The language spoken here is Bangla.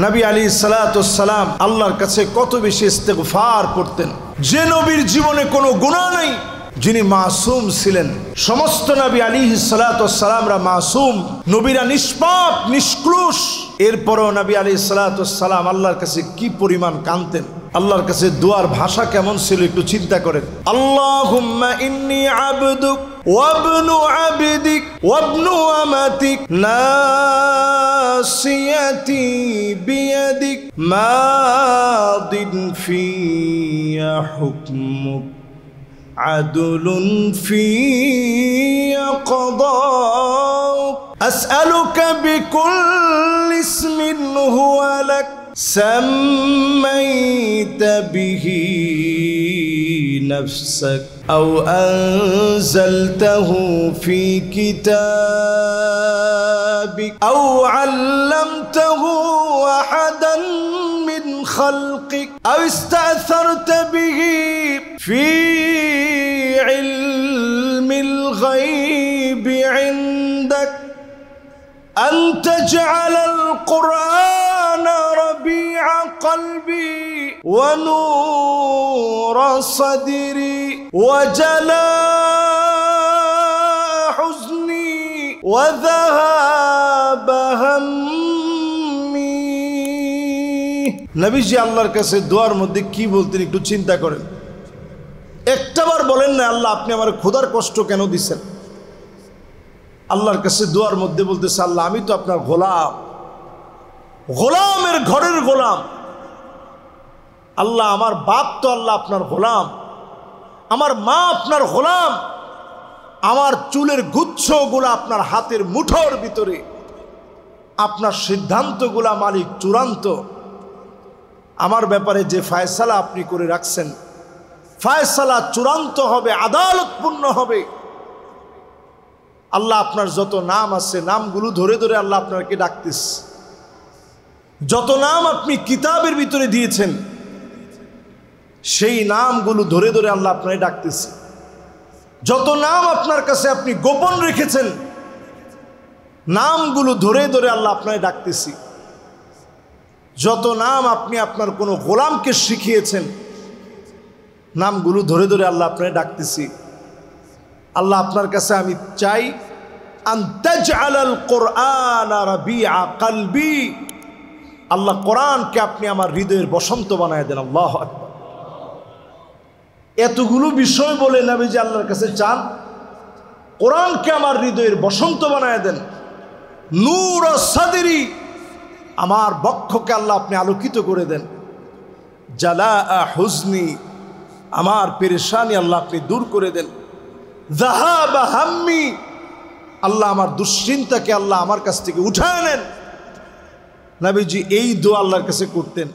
নবী আলাইহিস সালাম আল্লাহর কাছে কত বেশি ইস্তেগফার করতেন। যে নবীর জীবনে কোনো গুনাহ নেই, যিনি মাসুম ছিলেন। সমস্ত নবী আলাইহিস সালামরা মাসুম, নবীরা নিষ্পাপ নিষ্কলুষ। এরপরও নবী আলাইহিস সালাম আল্লাহর কাছে কি পরিমাণ কাঁদতেন। আল্লাহর কাছে দোয়ার ভাষা কেমন ছিল একটু চিন্তা করেন। আল্লাহুম্মা ইন্নী আবদুক ওয়াবনু আবদিক ওয়াবনু আমাতিক নাসিয়াতি বিয়াদিক মাদিন ফিয়া হুকমুক আদলুন ফিয়া কদাউক আসআলুকা বিকুল্লি ইসমিন হুয়া লাক سميت به نفسك أو أنزلته في كتابك أو علمته أحدا من خلقك أو استأثرت به في علم الغيب عندك أن تجعل القرآن ربيع قلبي ونور صدري وجلاء حزني وذهاب همي। নবীজি আল্লাহর কাছে দোয়ার মধ্যে কি বলতেন একটু চিন্তা করেন। একটাবার বলেন না আল্লাহ আপনি আমার ক্ষুধার কষ্ট কেন দিচ্ছেন। আল্লাহর কাছে দোয়ার মধ্যে বলতেছে আল্লাহ আমি তো আপনার গোলাম, গোলামের ঘরের গোলাম। আল্লাহ আমার বাপ তো আল্লাহ আপনার গোলাম, আমার মা আপনার গোলাম, আমার চুলের গুচ্ছগুলো আপনার হাতের মুঠোর ভিতরে, আপনার সিদ্ধান্তগুলা মালিক চূড়ান্ত। আমার ব্যাপারে যে ফায়সালা আপনি করে রাখছেন, ফায়সালা চূড়ান্ত হবে, আদালতপূর্ণ হবে। আল্লাহ আপনার যত নাম আছে নামগুলো ধরে ধরে আল্লাহ আপনাকে ডাকতেছে। যত নাম আপনি কিতাবের ভিতরে দিয়েছেন সেই নামগুলো ধরে ধরে আল্লাহ আপনাকে ডাকতেছে। যত নাম আপনার কাছে আপনি গোপন রেখেছেন নামগুলো ধরে ধরে আল্লাহ আপনাকে ডাকতেছি। যত নাম আপনি আপনার কোনো গোলামকে শিখিয়েছেন নামগুলো ধরে ধরে আল্লাহ আপনাকে ডাকতেছি। আল্লাহ আপনার কাছে আমি চাই আন তাজআলাল কুরআন রাবিআ কলবি, আল্লাহ কোরআনকে আপনি আমার হৃদয়ের বসন্ত বানায় দেন। আল্লাহু আকবার। এতগুলো বিষয় বলে নবীজি আল্লাহর কাছে চান কোরআনকে আমার হৃদয়ের বসন্ত বানায় দেন। নূর সাদরি, আমার বক্ষকে আল্লাহ আপনি আলোকিত করে দেন। জালাআ হুজনি, আমার পেরেশানি আল্লাহ আপনি দূর করে দেন। যাহাবা হাম্মি, আল্লাহ আমার দুশ্চিন্তাকে আল্লাহ আমার কাছ থেকে উঠায় নেন। নবীজি এই দোয়া আল্লাহর কাছে করতেন।